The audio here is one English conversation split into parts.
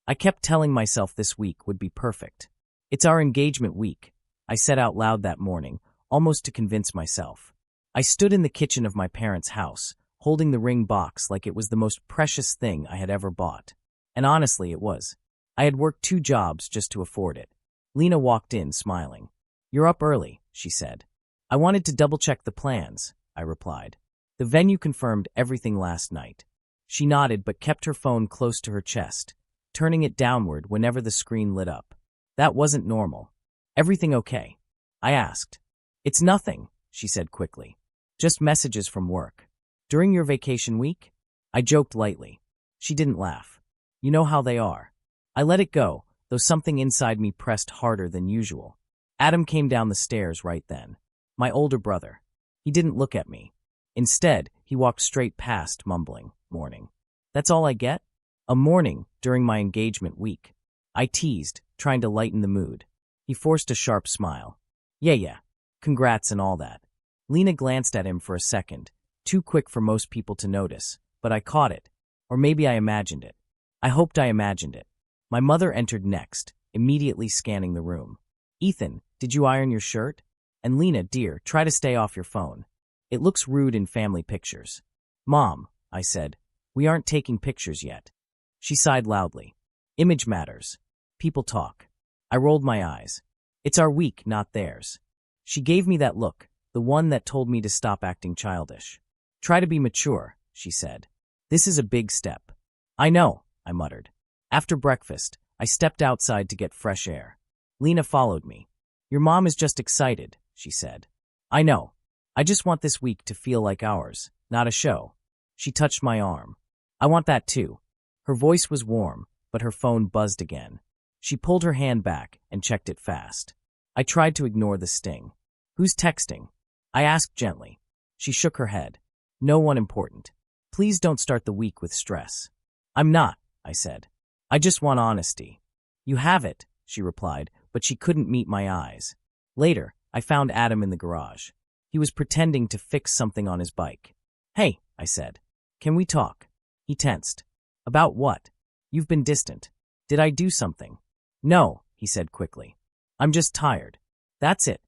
I kept telling myself this week would be perfect. It's our engagement week, I said out loud that morning, almost to convince myself. I stood in the kitchen of my parents' house, holding the ring box like it was the most precious thing I had ever bought. And honestly, it was. I had worked 2 jobs just to afford it. Lena walked in, smiling. "You're up early," she said. "I wanted to double-check the plans," I replied. "The venue confirmed everything last night." She nodded but kept her phone close to her chest, turning it downward whenever the screen lit up. That wasn't normal. "Everything okay?" I asked. "It's nothing," she said quickly. "Just messages from work." "During your vacation week?" I joked lightly. She didn't laugh. "You know how they are." I let it go, though something inside me pressed harder than usual. Adam came down the stairs right then. My older brother. He didn't look at me. Instead, he walked straight past, mumbling, "Morning." "That's all I get?" "A morning during my engagement week," I teased, trying to lighten the mood. He forced a sharp smile. Yeah, congrats and all that." Lena glanced at him for a second, too quick for most people to notice, but I caught it. Or maybe I imagined it. I hoped I imagined it. My mother entered next, immediately scanning the room. "Ethan, did you iron your shirt?" "And Lena, dear, try to stay off your phone. It looks rude in family pictures." "Mom," I said, "we aren't taking pictures yet." She sighed loudly. "Image matters. People talk." I rolled my eyes. "It's our week, not theirs." She gave me that look, the one that told me to stop acting childish. "Try to be mature," she said. "This is a big step." "I know," I muttered. After breakfast, I stepped outside to get fresh air. Lena followed me. "Your mom is just excited," she said. "I know. I just want this week to feel like ours, not a show." She touched my arm. "I want that too." Her voice was warm, but her phone buzzed again. She pulled her hand back and checked it fast. I tried to ignore the sting. "Who's texting?" I asked gently. She shook her head. "No one important. Please don't start the week with stress." "I'm not," I said. "I just want honesty." "You have it," she replied, but she couldn't meet my eyes. Later, I found Adam in the garage. He was pretending to fix something on his bike. "Hey," I said. "Can we talk?" He tensed. "About what?" "You've been distant. Did I do something?" "No," he said quickly. "I'm just tired." "That's it."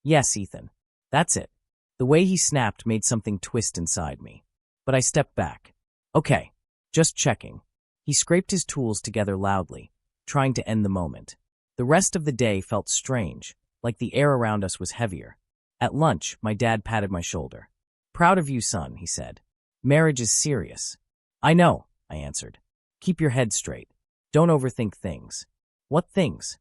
"Yes, Ethan. That's it." The way he snapped made something twist inside me. But I stepped back. "Okay, just checking." He scraped his tools together loudly, trying to end the moment. The rest of the day felt strange, like the air around us was heavier. At lunch, my dad patted my shoulder. "Proud of you, son," he said. "Marriage is serious." "I know," I answered. "Keep your head straight. Don't overthink things." "What things?"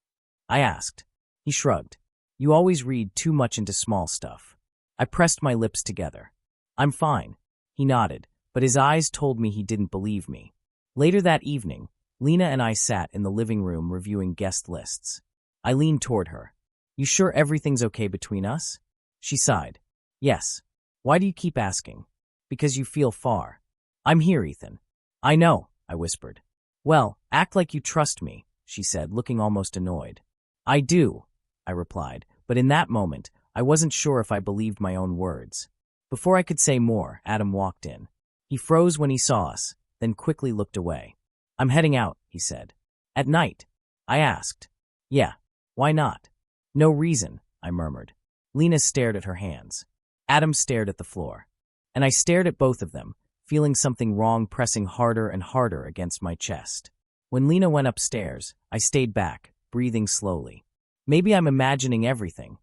I asked. He shrugged. "You always read too much into small stuff." I pressed my lips together. "I'm fine." He nodded, but his eyes told me he didn't believe me. Later that evening, Lena and I sat in the living room reviewing guest lists. I leaned toward her. "You sure everything's okay between us?" She sighed. "Yes." "Why do you keep asking?" "Because you feel far." "I'm here, Ethan." "I know," I whispered. "Well, act like you trust me," she said, looking almost annoyed. "I do," I replied, but in that moment, I wasn't sure if I believed my own words. Before I could say more, Adam walked in. He froze when he saw us, then quickly looked away. "I'm heading out," he said. "At night?" I asked. "Yeah. Why not?" "No reason," I murmured. Lena stared at her hands. Adam stared at the floor. And I stared at both of them, feeling something wrong pressing harder and harder against my chest. When Lena went upstairs, I stayed back, breathing slowly. "Maybe I'm imagining everything,"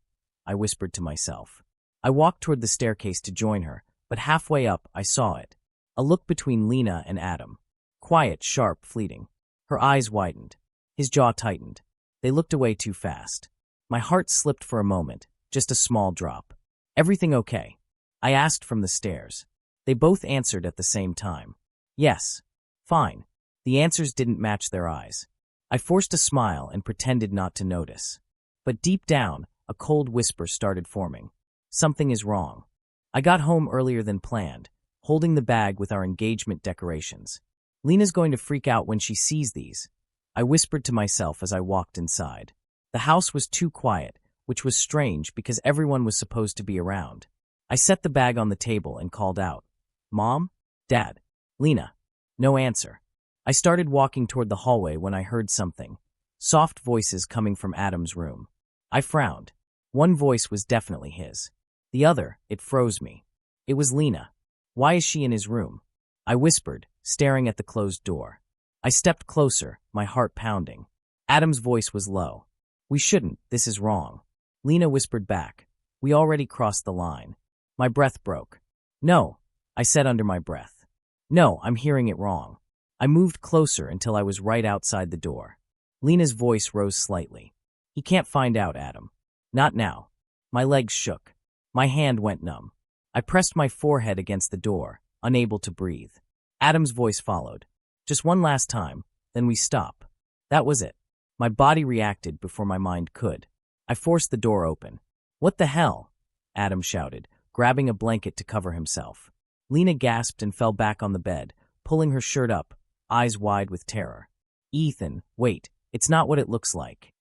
I whispered to myself. I walked toward the staircase to join her, but halfway up, I saw it. A look between Lena and Adam. Quiet, sharp, fleeting. Her eyes widened. His jaw tightened. They looked away too fast. My heart slipped for a moment, just a small drop. "Everything okay?" I asked from the stairs. They both answered at the same time. "Yes." "Fine." The answers didn't match their eyes. I forced a smile and pretended not to notice. But deep down, a cold whisper started forming. Something is wrong. I got home earlier than planned, holding the bag with our engagement decorations. "Lena's going to freak out when she sees these," I whispered to myself as I walked inside. The house was too quiet, which was strange because everyone was supposed to be around. I set the bag on the table and called out, "Mom? Dad? Lena?" No answer. I started walking toward the hallway when I heard something. Soft voices coming from Adam's room. I frowned. One voice was definitely his. The other, it froze me. It was Lena. Why is she in his room? I whispered, staring at the closed door. I stepped closer, my heart pounding. Adam's voice was low. We shouldn't, this is wrong. Lena whispered back. We already crossed the line. My breath broke. No, I said under my breath. No, I'm hearing it wrong. I moved closer until I was right outside the door. Lena's voice rose slightly. He can't find out, Adam. Not now. My legs shook. My hand went numb. I pressed my forehead against the door, unable to breathe. Adam's voice followed. Just one last time, then we stop. That was it. My body reacted before my mind could. I forced the door open. What the hell? Adam shouted, grabbing a blanket to cover himself. Lena gasped and fell back on the bed, pulling her shirt up, eyes wide with terror. Ethan, wait, it's not what it looks like.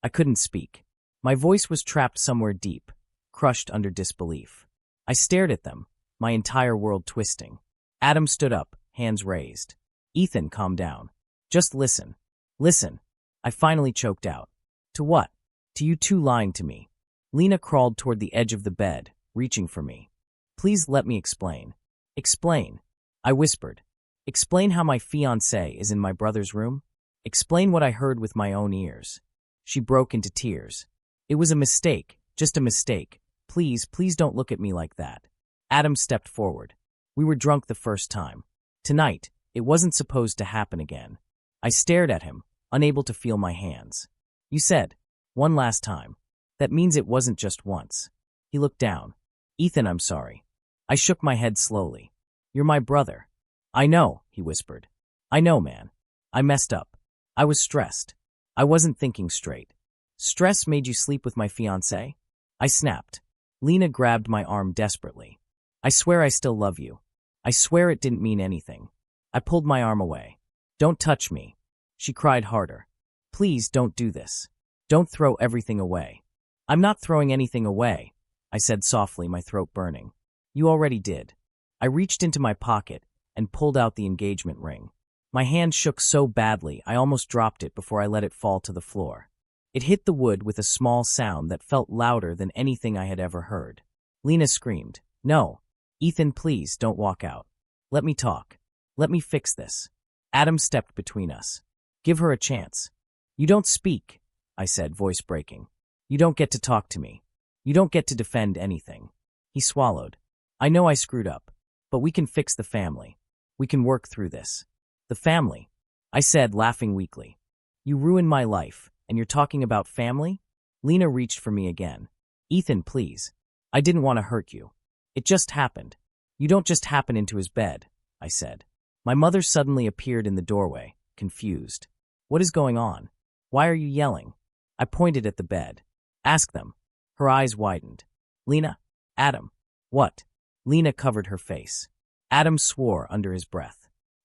I couldn't speak. My voice was trapped somewhere deep, crushed under disbelief. I stared at them, my entire world twisting. Adam stood up, hands raised. Ethan, calm down. Just listen. Listen. I finally choked out. To what? To you two lying to me. Lena crawled toward the edge of the bed, reaching for me. Please let me explain. Explain. I whispered. Explain how my fiancé is in my brother's room. Explain what I heard with my own ears. She broke into tears. It was a mistake, just a mistake. Please, please don't look at me like that. Adam stepped forward. We were drunk the first time. Tonight, it wasn't supposed to happen again. I stared at him, unable to feel my hands. You said, one last time. That means it wasn't just once. He looked down. Ethan, I'm sorry. I shook my head slowly. You're my brother. I know, he whispered. I know, man. I messed up. I was stressed. I wasn't thinking straight. Stress made you sleep with my fiancé? I snapped. Lena grabbed my arm desperately. I swear I still love you. I swear it didn't mean anything. I pulled my arm away. Don't touch me. She cried harder. Please don't do this. Don't throw everything away. I'm not throwing anything away, I said softly, my throat burning. You already did. I reached into my pocket and pulled out the engagement ring. My hand shook so badly I almost dropped it before I let it fall to the floor. It hit the wood with a small sound that felt louder than anything I had ever heard. Lena screamed, No. Ethan, please don't walk out. Let me talk. Let me fix this. Adam stepped between us. Give her a chance. You don't speak, I said, voice breaking. You don't get to talk to me. You don't get to defend anything. He swallowed. I know I screwed up, but we can fix the family. We can work through this. The family, I said, laughing weakly. You ruined my life, and you're talking about family? Lena reached for me again. Ethan, please. I didn't want to hurt you. It just happened. You don't just happen into his bed, I said. My mother suddenly appeared in the doorway, confused. What is going on? Why are you yelling? I pointed at the bed. Ask them. Her eyes widened. Lena? Adam? What? Lena covered her face. Adam swore under his breath.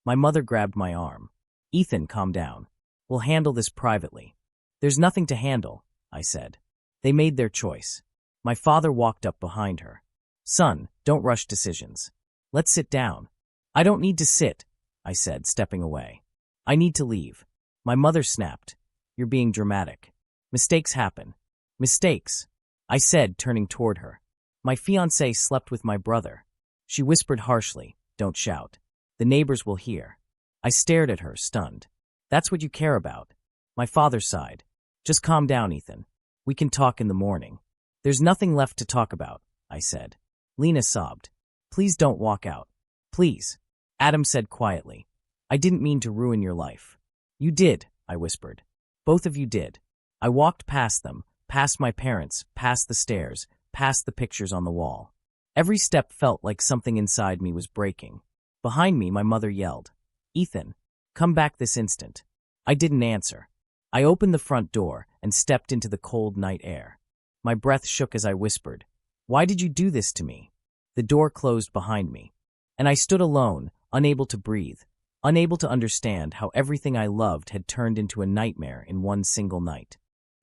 My mother grabbed my arm. Ethan, calm down. We'll handle this privately. There's nothing to handle, I said. They made their choice. My father walked up behind her. Son, don't rush decisions. Let's sit down. I don't need to sit, I said, stepping away. I need to leave. My mother snapped. You're being dramatic. Mistakes happen. Mistakes, I said, turning toward her. My fiancé slept with my brother. She whispered harshly, Don't shout. The neighbors will hear. I stared at her, stunned. That's what you care about. My father sighed. Just calm down, Ethan. We can talk in the morning. There's nothing left to talk about, I said. Lena sobbed. Please don't walk out. Please. Adam said quietly. I didn't mean to ruin your life. You did, I whispered. Both of you did. I walked past them, past my parents, past the stairs, past the pictures on the wall. Every step felt like something inside me was breaking. Behind me, my mother yelled, Ethan, come back this instant. I didn't answer. I opened the front door and stepped into the cold night air. My breath shook as I whispered, Why did you do this to me? The door closed behind me, and I stood alone, unable to breathe, unable to understand how everything I loved had turned into a nightmare in one single night.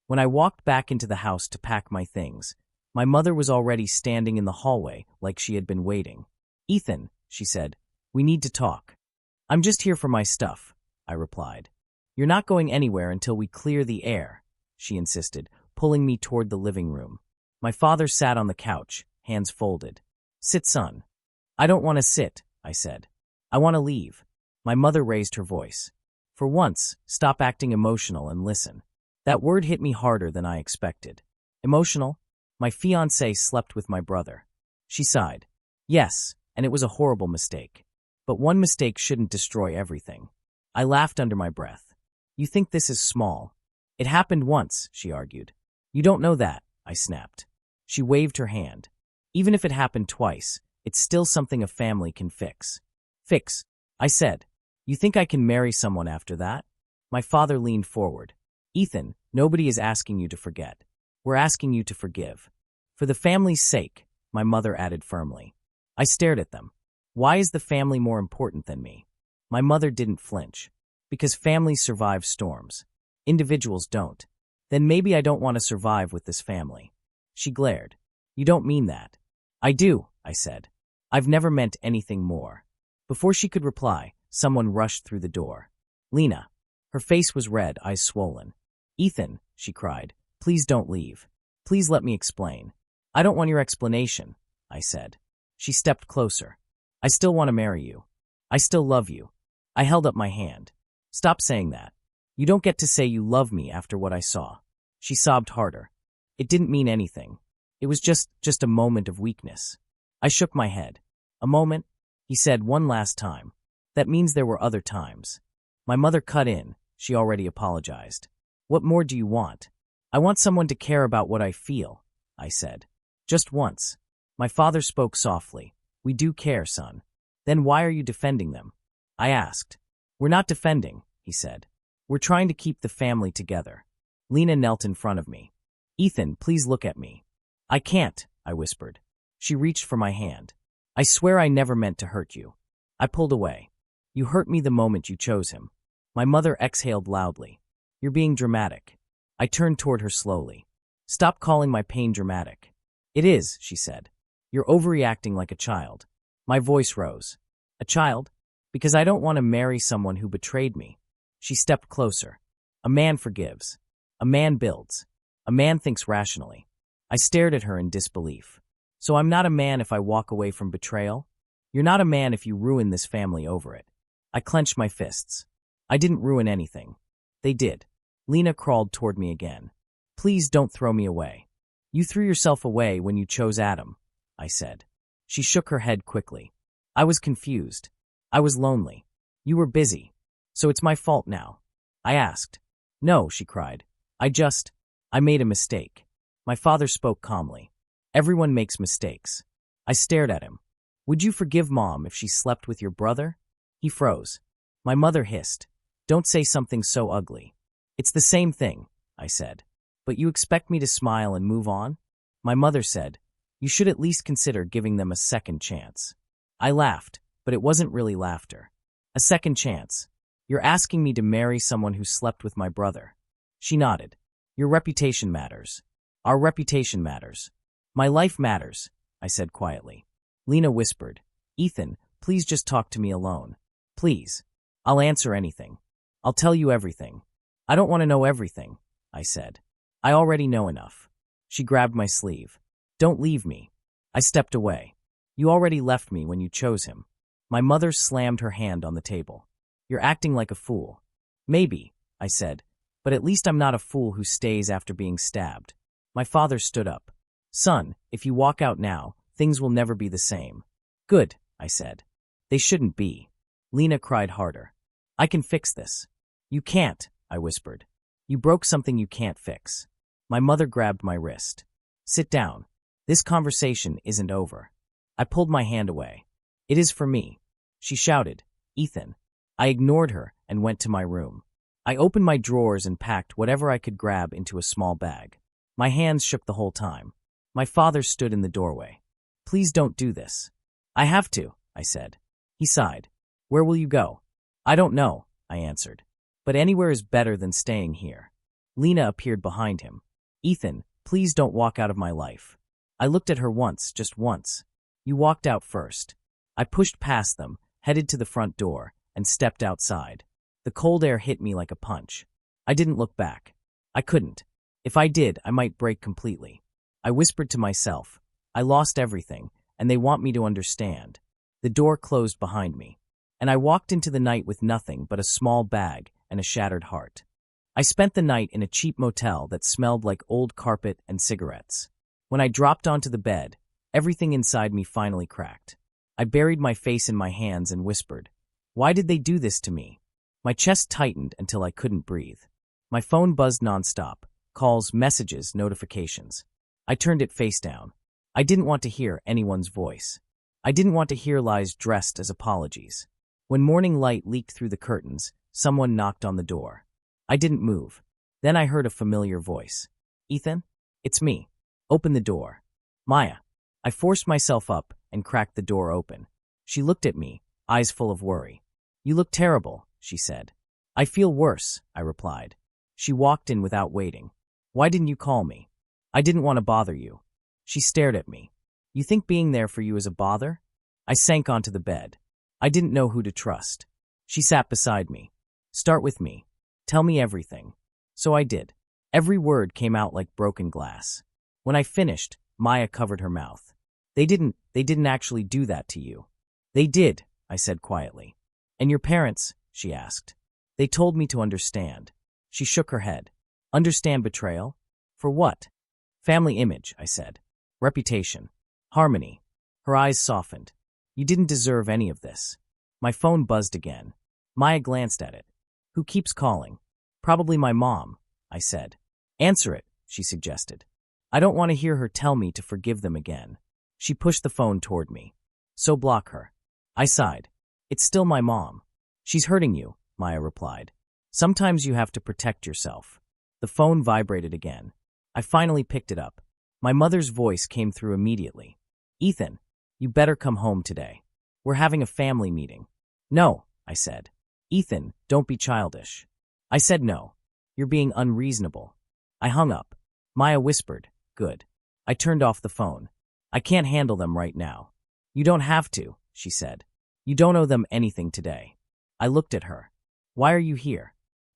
When I walked back into the house to pack my things, my mother was already standing in the hallway like she had been waiting. Ethan, she said, we need to talk. I'm just here for my stuff. I replied. You're not going anywhere until we clear the air, she insisted, pulling me toward the living room. My father sat on the couch, hands folded. Sit, son. I don't want to sit, I said. I want to leave. My mother raised her voice. For once, stop acting emotional and listen. That word hit me harder than I expected. Emotional? My fiancée slept with my brother. She sighed. Yes, and it was a horrible mistake. But one mistake shouldn't destroy everything. I laughed under my breath. You think this is small? It happened once, she argued. You don't know that, I snapped. She waved her hand. Even if it happened twice, it's still something a family can fix. Fix, I said. You think I can marry someone after that? My father leaned forward. Ethan, nobody is asking you to forget. We're asking you to forgive. For the family's sake, my mother added firmly. I stared at them. Why is the family more important than me? My mother didn't flinch. Because families survive storms. Individuals don't. Then maybe I don't want to survive with this family. She glared. You don't mean that. I do, I said. I've never meant anything more. Before she could reply, someone rushed through the door. Lena. Her face was red, eyes swollen. Ethan, she cried, please don't leave. Please let me explain. I don't want your explanation, I said. She stepped closer. I still want to marry you. I still love you. I held up my hand. Stop saying that. You don't get to say you love me after what I saw. She sobbed harder. It didn't mean anything. It was just a moment of weakness. I shook my head. A moment? He said one last time. That means there were other times. My mother cut in. She already apologized. What more do you want? I want someone to care about what I feel, I said. Just once. My father spoke softly. We do care, son. Then why are you defending them? I asked. We're not defending, he said. We're trying to keep the family together. Lena knelt in front of me. Ethan, please look at me. I can't, I whispered. She reached for my hand. I swear I never meant to hurt you. I pulled away. You hurt me the moment you chose him. My mother exhaled loudly. You're being dramatic. I turned toward her slowly. Stop calling my pain dramatic. It is, she said. You're overreacting like a child. My voice rose. A child? Because I don't want to marry someone who betrayed me. She stepped closer. A man forgives. A man builds. A man thinks rationally. I stared at her in disbelief. So I'm not a man if I walk away from betrayal? You're not a man if you ruin this family over it. I clenched my fists. I didn't ruin anything. They did. Lena crawled toward me again. Please don't throw me away. You threw yourself away when you chose Adam, I said. She shook her head quickly. I was confused. I was lonely. You were busy. So it's my fault now. I asked. No, she cried. I made a mistake. My father spoke calmly. Everyone makes mistakes. I stared at him. Would you forgive Mom if she slept with your brother? He froze. My mother hissed. Don't say something so ugly. It's the same thing, I said. But you expect me to smile and move on? My mother said, you should at least consider giving them a second chance. I laughed, but it wasn't really laughter. A second chance. You're asking me to marry someone who slept with my brother. She nodded. Your reputation matters. Our reputation matters. My life matters, I said quietly. Lena whispered, Ethan, please just talk to me alone. Please. I'll answer anything. I'll tell you everything. I don't want to know everything, I said. I already know enough. She grabbed my sleeve. Don't leave me. I stepped away. You already left me when you chose him. My mother slammed her hand on the table. You're acting like a fool. Maybe, I said, but at least I'm not a fool who stays after being stabbed. My father stood up. Son, if you walk out now, things will never be the same. Good, I said. They shouldn't be. Lena cried harder. I can fix this. You can't, I whispered. You broke something you can't fix. My mother grabbed my wrist. Sit down. This conversation isn't over. I pulled my hand away. It is for me. She shouted, Ethan. I ignored her and went to my room. I opened my drawers and packed whatever I could grab into a small bag. My hands shook the whole time. My father stood in the doorway. Please don't do this. I have to, I said. He sighed. Where will you go? I don't know, I answered. But anywhere is better than staying here. Lena appeared behind him. Ethan, please don't walk out of my life. I looked at her once, just once. You walked out first. I pushed past them, headed to the front door, and stepped outside. The cold air hit me like a punch. I didn't look back. I couldn't. If I did, I might break completely. I whispered to myself, I lost everything, and they want me to understand. The door closed behind me, and I walked into the night with nothing but a small bag and a shattered heart. I spent the night in a cheap motel that smelled like old carpet and cigarettes. When I dropped onto the bed, everything inside me finally cracked. I buried my face in my hands and whispered, why did they do this to me? My chest tightened until I couldn't breathe. My phone buzzed nonstop, calls, messages, notifications. I turned it face down. I didn't want to hear anyone's voice. I didn't want to hear lies dressed as apologies. When morning light leaked through the curtains, someone knocked on the door. I didn't move. Then I heard a familiar voice. Ethan? It's me. Open the door. Maya. I forced myself up and cracked the door open. She looked at me, eyes full of worry. You look terrible, she said. I feel worse, I replied. She walked in without waiting. Why didn't you call me? I didn't want to bother you. She stared at me. You think being there for you is a bother? I sank onto the bed. I didn't know who to trust. She sat beside me. Start with me. Tell me everything. So I did. Every word came out like broken glass. When I finished, Maya covered her mouth. They didn't actually do that to you. They did, I said quietly. And your parents? She asked. They told me to understand. She shook her head. Understand betrayal? For what? Family image, I said. Reputation. Harmony. Her eyes softened. You didn't deserve any of this. My phone buzzed again. Maya glanced at it. Who keeps calling? Probably my mom, I said. Answer it, she suggested. I don't want to hear her tell me to forgive them again. She pushed the phone toward me. So block her. I sighed. It's still my mom. She's hurting you, Maya replied. Sometimes you have to protect yourself. The phone vibrated again. I finally picked it up. My mother's voice came through immediately. Ethan, you better come home today. We're having a family meeting. No, I said. Ethan, don't be childish. I said no. You're being unreasonable. I hung up. Maya whispered, good. I turned off the phone. I can't handle them right now. You don't have to, she said. You don't owe them anything today. I looked at her. Why are you here?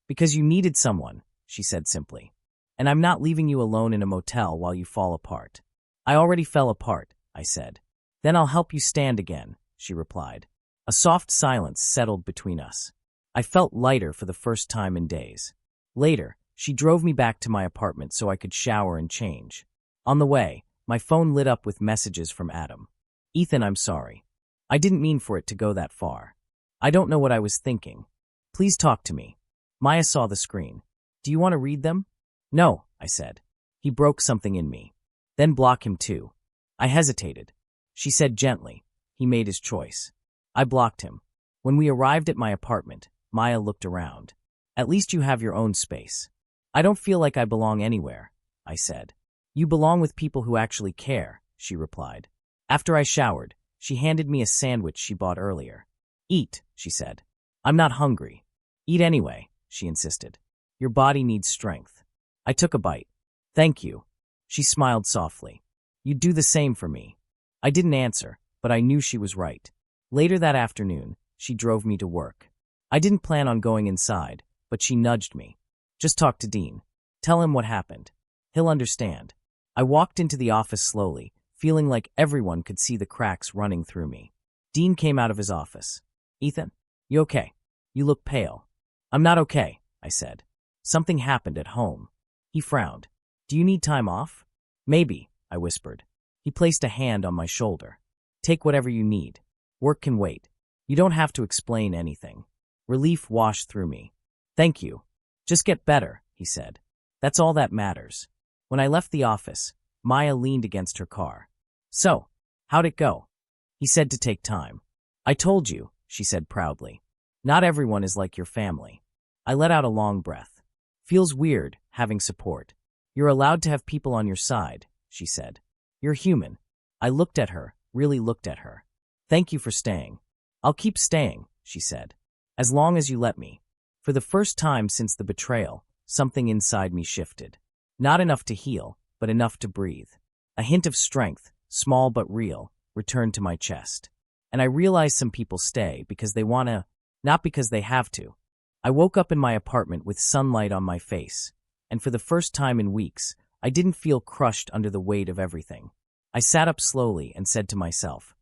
Because you needed someone, she said simply. And I'm not leaving you alone in a motel while you fall apart. I already fell apart, I said. Then I'll help you stand again, she replied. A soft silence settled between us. I felt lighter for the first time in days. Later, she drove me back to my apartment so I could shower and change. On the way, my phone lit up with messages from Adam. Ethan, I'm sorry. I didn't mean for it to go that far. I don't know what I was thinking. Please talk to me. Maya saw the screen. Do you want to read them? No, I said. He broke something in me. Then block him too. I hesitated. She said gently. He made his choice. I blocked him. When we arrived at my apartment, Maya looked around. At least you have your own space. I don't feel like I belong anywhere, I said. You belong with people who actually care, she replied. After I showered, she handed me a sandwich she bought earlier. Eat, she said. I'm not hungry. Eat anyway, she insisted. Your body needs strength. I took a bite. Thank you. She smiled softly. You'd do the same for me. I didn't answer, but I knew she was right. Later that afternoon, she drove me to work. I didn't plan on going inside, but she nudged me. Just talk to Dean. Tell him what happened. He'll understand. I walked into the office slowly, feeling like everyone could see the cracks running through me. Dean came out of his office. Ethan, you okay? You look pale. I'm not okay, I said. Something happened at home. He frowned. Do you need time off? Maybe, I whispered. He placed a hand on my shoulder. Take whatever you need. Work can wait. You don't have to explain anything. Relief washed through me. Thank you. Just get better, he said. That's all that matters. When I left the office, Maya leaned against her car. So, how'd it go? He said to take time. I told you, she said proudly. Not everyone is like your family. I let out a long breath. Feels weird, having support. You're allowed to have people on your side, she said. You're human. I looked at her, really looked at her. Thank you for staying. I'll keep staying, she said. As long as you let me. For the first time since the betrayal, something inside me shifted. Not enough to heal, but enough to breathe. A hint of strength, small but real, returned to my chest. And I realized some people stay because they want to, not because they have to. I woke up in my apartment with sunlight on my face, and for the first time in weeks, I didn't feel crushed under the weight of everything. I sat up slowly and said to myself,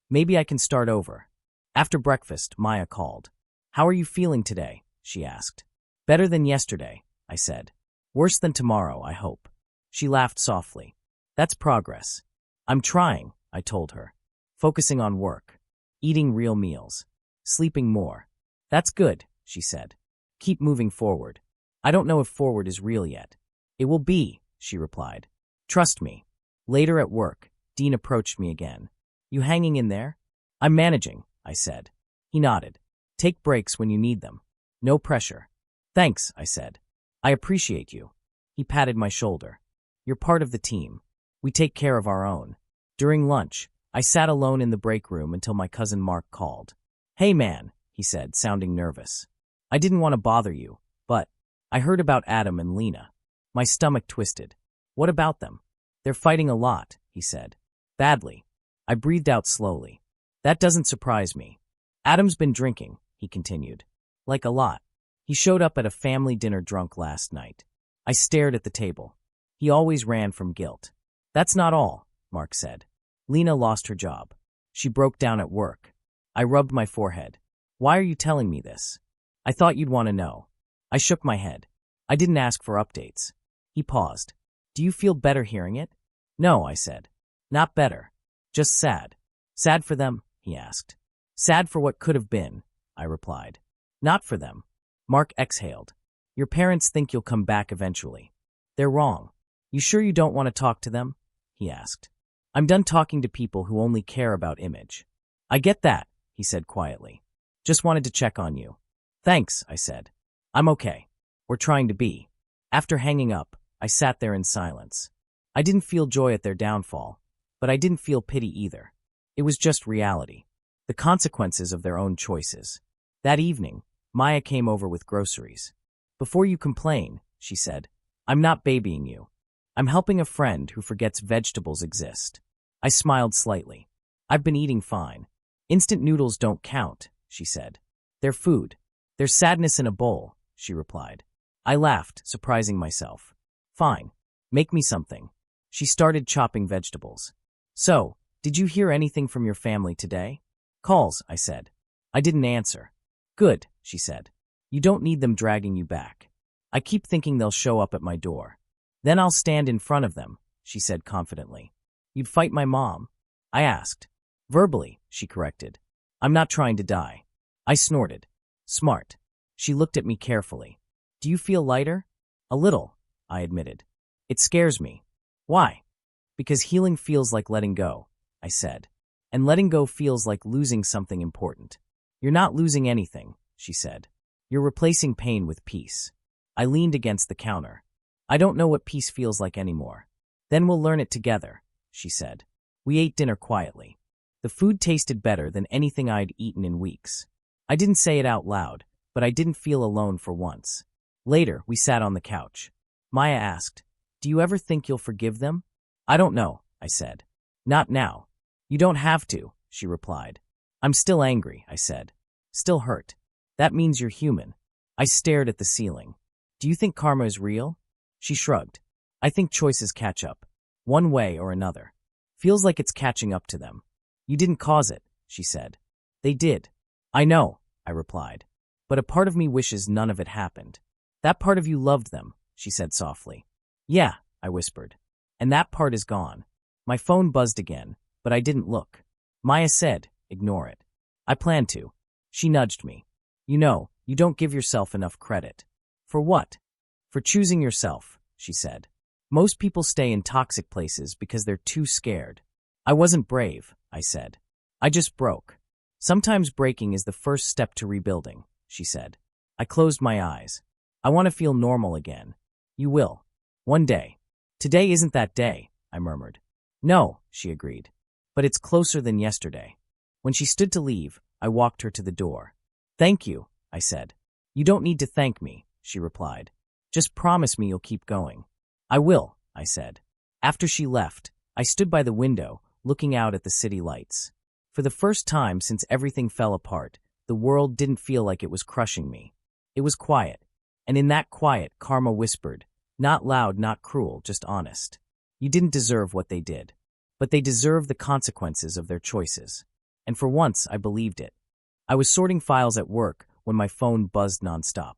maybe I can start over. After breakfast, Maya called. How are you feeling today? She asked. Better than yesterday, I said. Worse than tomorrow, I hope. She laughed softly. That's progress. I'm trying, I told her. Focusing on work. Eating real meals. Sleeping more. That's good, she said. Keep moving forward. I don't know if forward is real yet. It will be, she replied. Trust me. Later at work, Dean approached me again. You hanging in there? I'm managing, I said. He nodded. Take breaks when you need them. No pressure. Thanks, I said. I appreciate you. He patted my shoulder. You're part of the team. We take care of our own. During lunch, I sat alone in the break room until my cousin Mark called. Hey man, he said, sounding nervous. I didn't want to bother you, but I heard about Adam and Lena. My stomach twisted. What about them? They're fighting a lot, he said. Badly. I breathed out slowly. That doesn't surprise me. Adam's been drinking, he continued. Like a lot. He showed up at a family dinner drunk last night. I stared at the table. He always ran from guilt. That's not all, Mark said. Lena lost her job. She broke down at work. I rubbed my forehead. Why are you telling me this? I thought you'd want to know. I shook my head. I didn't ask for updates. He paused. Do you feel better hearing it? No, I said. Not better. Just sad. Sad for them? He asked. Sad for what could have been, I replied. Not for them. Mark exhaled. Your parents think you'll come back eventually. They're wrong. You sure you don't want to talk to them? He asked. I'm done talking to people who only care about image. I get that, he said quietly. Just wanted to check on you. Thanks, I said. I'm okay. We're trying to be. After hanging up, I sat there in silence. I didn't feel joy at their downfall, but I didn't feel pity either. It was just reality. The consequences of their own choices. That evening, Maya came over with groceries. Before you complain, she said, I'm not babying you. I'm helping a friend who forgets vegetables exist. I smiled slightly. I've been eating fine. Instant noodles don't count, she said. They're food. There's sadness in a bowl, she replied. I laughed, surprising myself. Fine. Make me something. She started chopping vegetables. So, did you hear anything from your family today? Calls, I said. I didn't answer. Good, she said. You don't need them dragging you back. I keep thinking they'll show up at my door. Then I'll stand in front of them, she said confidently. You'd fight my mom? I asked. Verbally, she corrected. I'm not trying to die. I snorted. Smart. She looked at me carefully. Do you feel lighter? A little, I admitted. It scares me. Why? Because healing feels like letting go, I said. And letting go feels like losing something important. You're not losing anything, she said. You're replacing pain with peace. I leaned against the counter. I don't know what peace feels like anymore. Then we'll learn it together, she said. We ate dinner quietly. The food tasted better than anything I'd eaten in weeks. I didn't say it out loud, but I didn't feel alone for once. Later, we sat on the couch. Maya asked, Do you ever think you'll forgive them? I don't know, I said. Not now. You don't have to, she replied. I'm still angry, I said. Still hurt. That means you're human. I stared at the ceiling. Do you think karma is real? She shrugged. I think choices catch up. One way or another. Feels like it's catching up to them. You didn't cause it, she said. They did. I know, I replied. But a part of me wishes none of it happened. That part of you loved them, she said softly. Yeah, I whispered. And that part is gone. My phone buzzed again, but I didn't look. Maya said, Ignore it. I planned to. She nudged me. You know, you don't give yourself enough credit. For what? For choosing yourself, she said. Most people stay in toxic places because they're too scared. I wasn't brave, I said. I just broke. Sometimes breaking is the first step to rebuilding, she said. I closed my eyes. I want to feel normal again. You will. One day. Today isn't that day, I murmured. No, she agreed. But it's closer than yesterday. When she stood to leave, I walked her to the door. Thank you, I said. You don't need to thank me, she replied. Just promise me you'll keep going. I will, I said. After she left, I stood by the window, looking out at the city lights. For the first time since everything fell apart, the world didn't feel like it was crushing me. It was quiet, and in that quiet, Karma whispered, not loud, not cruel, just honest. You didn't deserve what they did, but they deserve the consequences of their choices. And for once, I believed it. I was sorting files at work when my phone buzzed nonstop.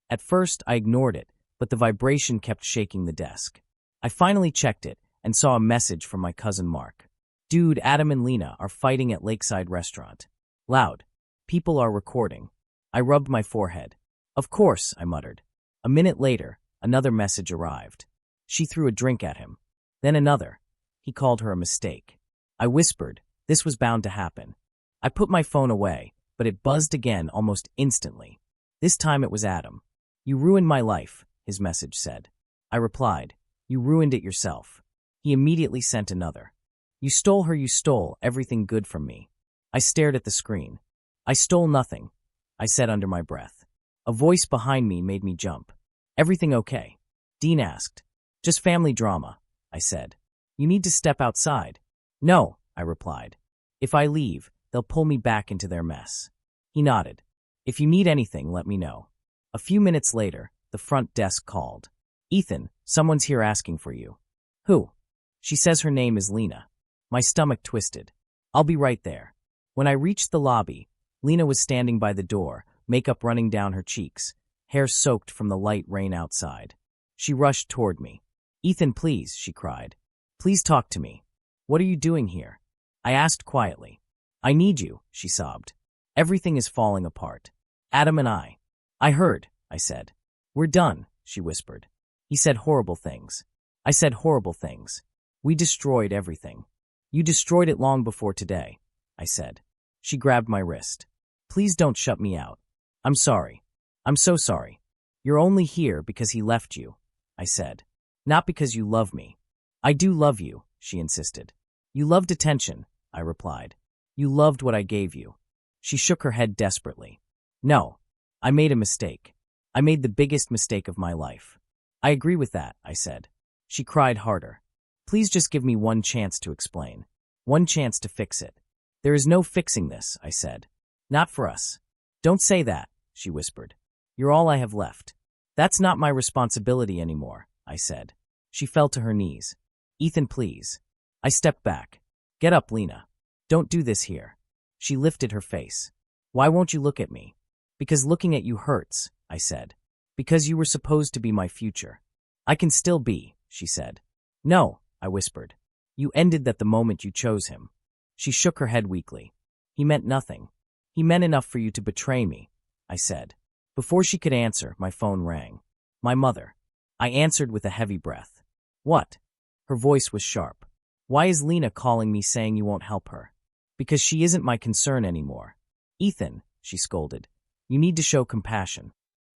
At first, I ignored it, but the vibration kept shaking the desk. I finally checked it and saw a message from my cousin Mark. Dude, Adam and Lena are fighting at Lakeside Restaurant. Loud. People are recording. I rubbed my forehead. Of course, I muttered. A minute later, another message arrived. She threw a drink at him. Then another. He called her a mistake. I whispered, this was bound to happen. I put my phone away, but it buzzed again almost instantly. This time it was Adam. You ruined my life, his message said. I replied, you ruined it yourself. He immediately sent another. You stole her, you stole everything good from me. I stared at the screen. I stole nothing, I said under my breath. A voice behind me made me jump. Everything okay? Dean asked. Just family drama, I said. You need to step outside. No, I replied. If I leave, they'll pull me back into their mess. He nodded. If you need anything, let me know. A few minutes later, the front desk called. Ethan, someone's here asking for you. Who? She says her name is Lena. My stomach twisted. I'll be right there. When I reached the lobby, Lena was standing by the door, makeup running down her cheeks, hair soaked from the light rain outside. She rushed toward me. Ethan, please, she cried. Please talk to me. What are you doing here? I asked quietly. I need you, she sobbed. Everything is falling apart. Adam and I heard, I said. We're done, she whispered. He said horrible things. I said horrible things. We destroyed everything. You destroyed it long before today, I said. She grabbed my wrist. Please don't shut me out. I'm sorry. I'm so sorry. You're only here because he left you, I said. Not because you love me. I do love you, she insisted. You loved attention, I replied. You loved what I gave you. She shook her head desperately. No, I made a mistake. I made the biggest mistake of my life. I agree with that, I said. She cried harder. Please just give me one chance to explain. One chance to fix it. There is no fixing this, I said. Not for us. Don't say that, she whispered. You're all I have left. That's not my responsibility anymore, I said. She fell to her knees. Ethan, please. I stepped back. Get up, Lena. Don't do this here. She lifted her face. Why won't you look at me? Because looking at you hurts, I said. Because you were supposed to be my future. I can still be, she said. No, I whispered. You ended that the moment you chose him. She shook her head weakly. He meant nothing. He meant enough for you to betray me, I said. Before she could answer, my phone rang. My mother. I answered with a heavy breath. What? Her voice was sharp. Why is Lena calling me saying you won't help her? Because she isn't my concern anymore. Ethan, she scolded. You need to show compassion.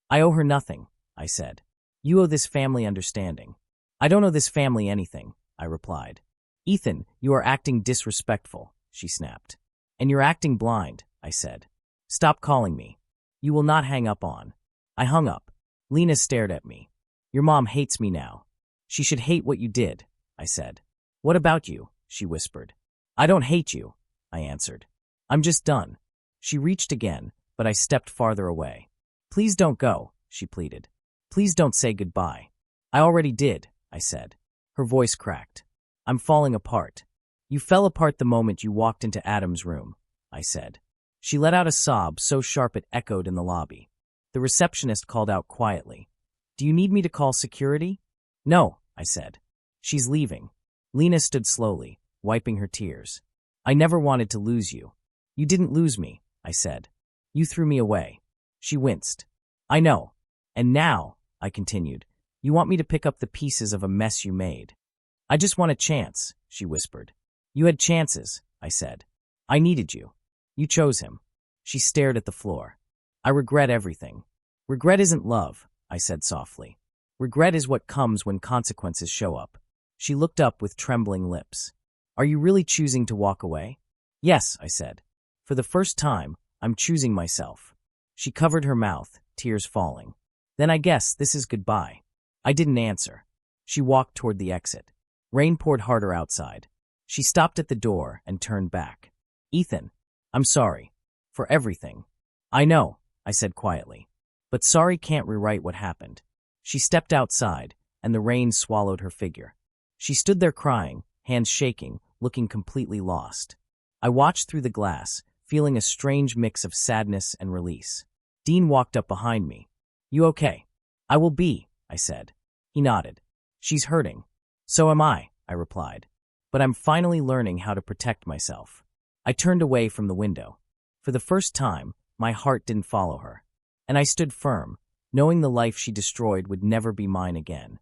I owe her nothing, I said. You owe this family understanding. I don't owe this family anything, I replied. Ethan, you are acting disrespectful, she snapped. And you're acting blind, I said. Stop calling me. You will not hang up on. I hung up. Lena stared at me. Your mom hates me now. She should hate what you did, I said. What about you? She whispered. I don't hate you, I answered. I'm just done. She reached again, but I stepped farther away. Please don't go, she pleaded. Please don't say goodbye. I already did, I said. Her voice cracked. I'm falling apart. You fell apart the moment you walked into Adam's room, I said. She let out a sob so sharp it echoed in the lobby. The receptionist called out quietly. Do you need me to call security? No, I said. She's leaving. Lena stood slowly, wiping her tears. I never wanted to lose you. You didn't lose me, I said. You threw me away. She winced. I know. And now, I continued, you want me to pick up the pieces of a mess you made. I just want a chance, she whispered. You had chances, I said. I needed you. You chose him. She stared at the floor. I regret everything. Regret isn't love, I said softly. Regret is what comes when consequences show up. She looked up with trembling lips. Are you really choosing to walk away? Yes, I said. For the first time, I'm choosing myself. She covered her mouth, tears falling. Then I guess this is goodbye. I didn't answer. She walked toward the exit. Rain poured harder outside. She stopped at the door and turned back. Ethan, I'm sorry. For everything. I know, I said quietly. But sorry can't rewrite what happened. She stepped outside, and the rain swallowed her figure. She stood there crying, hands shaking, looking completely lost. I watched through the glass, feeling a strange mix of sadness and release. Dean walked up behind me. "You okay?" "I will be," I said. He nodded. "She's hurting." "So am I," I replied. "But I'm finally learning how to protect myself." I turned away from the window. For the first time, my heart didn't follow her. And I stood firm, knowing the life she destroyed would never be mine again.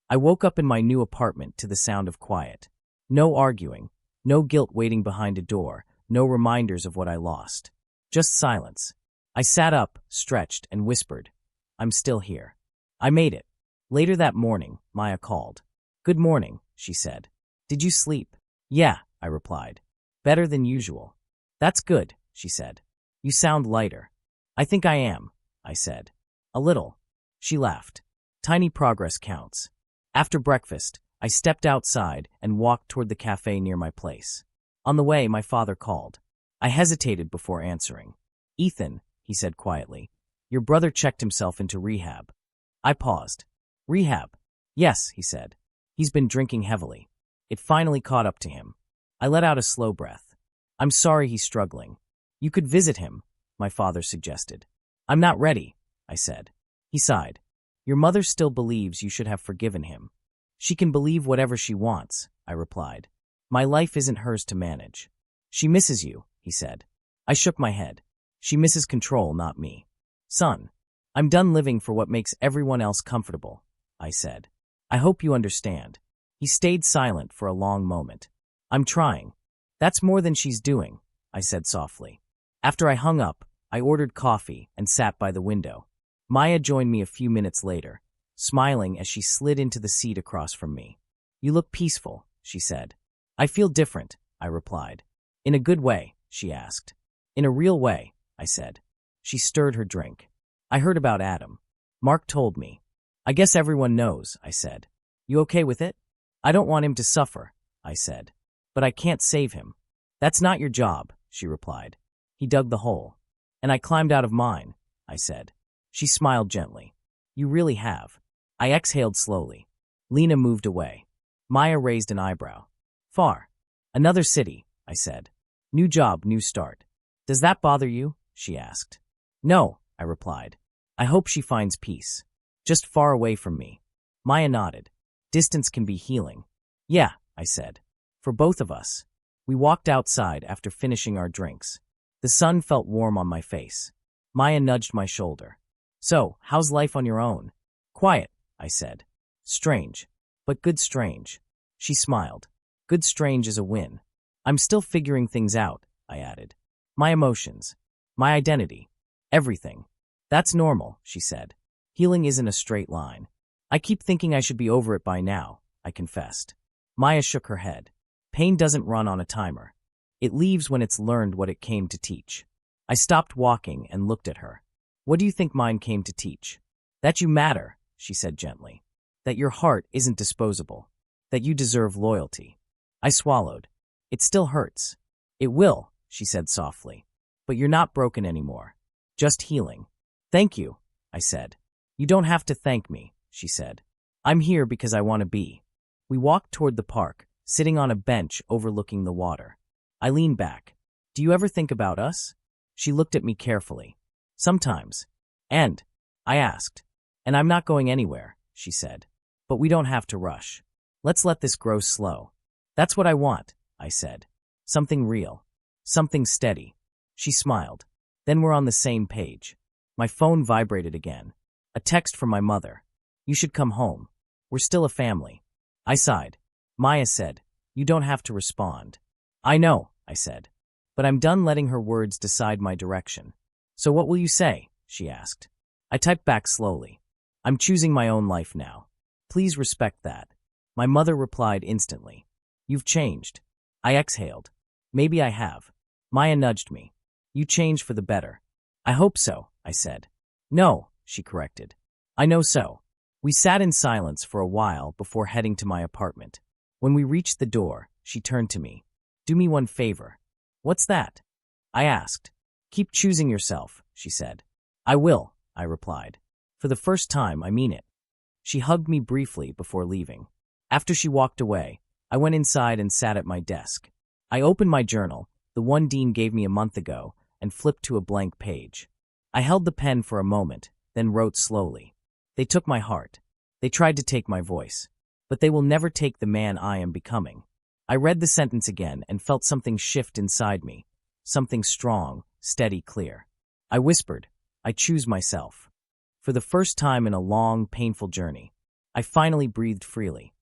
I woke up in my new apartment to the sound of quiet. No arguing, no guilt waiting behind a door, no reminders of what I lost. Just silence. I sat up, stretched, and whispered, "I'm still here." I made it. Later that morning, Maya called. "Good morning," she said. "Did you sleep?" "Yeah," I replied. "Better than usual." "That's good," she said. "You sound lighter." "I think I am," I said. "A little." She laughed. Tiny progress counts. After breakfast, I stepped outside and walked toward the cafe near my place. On the way, my father called. I hesitated before answering. "Ethan," he said quietly, "your brother checked himself into rehab." I paused. "Rehab?" "Yes," he said. "He's been drinking heavily." It finally caught up to him. I let out a slow breath. "I'm sorry he's struggling." "You could visit him," my father suggested. "I'm not ready," I said. He sighed. "Your mother still believes you should have forgiven him." "She can believe whatever she wants," I replied. "My life isn't hers to manage." "She misses you," he said. I shook my head. "She misses control, not me." "Son, I'm done living for what makes everyone else comfortable," I said. "I hope you understand." He stayed silent for a long moment. "I'm trying." "That's more than she's doing," I said softly. After I hung up, I ordered coffee and sat by the window. Maya joined me a few minutes later, smiling as she slid into the seat across from me. "You look peaceful," she said. "I feel different," I replied. "In a good way?" she asked. "In a real way," I said. She stirred her drink. "I heard about Adam. Mark told me." "I guess everyone knows," I said. "You okay with it?" "I don't want him to suffer," I said. "But I can't save him." "That's not your job," she replied. "He dug the hole." "And I climbed out of mine," I said. She smiled gently. "You really have." I exhaled slowly. Lena moved away. Maya raised an eyebrow. "Far." "Another city," I said. "New job, new start." "Does that bother you?" she asked. "No," I replied. "I hope she finds peace. Just far away from me." Maya nodded. "Distance can be healing." "Yeah," I said. "For both of us." We walked outside after finishing our drinks. The sun felt warm on my face. Maya nudged my shoulder. "So, how's life on your own?" "Quiet," I said. "Strange. But good strange." She smiled. "Good strange is a win." "I'm still figuring things out," I added. "My emotions. My identity. Everything." "That's normal," she said. "Healing isn't a straight line." "I keep thinking I should be over it by now," I confessed. Maya shook her head. "Pain doesn't run on a timer. It leaves when it's learned what it came to teach." I stopped walking and looked at her. "What do you think mine came to teach?" "That you matter," she said gently. "That your heart isn't disposable. That you deserve loyalty." I swallowed. "It still hurts." "It will," she said softly. "But you're not broken anymore. Just healing." "Thank you," I said. "You don't have to thank me," she said. "I'm here because I want to be." We walked toward the park, sitting on a bench overlooking the water. I leaned back. "Do you ever think about us?" She looked at me carefully. "Sometimes." "And?" I asked. "And I'm not going anywhere," she said. "But we don't have to rush. Let's let this grow slow." "That's what I want," I said. "Something real. Something steady." She smiled. "Then we're on the same page." My phone vibrated again. A text from my mother. "You should come home. We're still a family." I sighed. Maya said, "You don't have to respond." "I know," I said. "But I'm done letting her words decide my direction." "So what will you say?" she asked. I typed back slowly. "I'm choosing my own life now. Please respect that." My mother replied instantly. "You've changed." I exhaled. "Maybe I have." Maya nudged me. "You changed for the better." "I hope so," I said. "No," she corrected. "I know so." We sat in silence for a while before heading to my apartment. When we reached the door, she turned to me. "Do me one favor." "What's that?" I asked. "Keep choosing yourself," she said. "I will," I replied. For the first time, I mean it. She hugged me briefly before leaving. After she walked away, I went inside and sat at my desk. I opened my journal, the one Dean gave me a month ago, and flipped to a blank page. I held the pen for a moment, then wrote slowly. They took my heart. They tried to take my voice. But they will never take the man I am becoming. I read the sentence again and felt something shift inside me. Something strong, steady, clear. I whispered, I choose myself. For the first time in a long, painful journey, I finally breathed freely.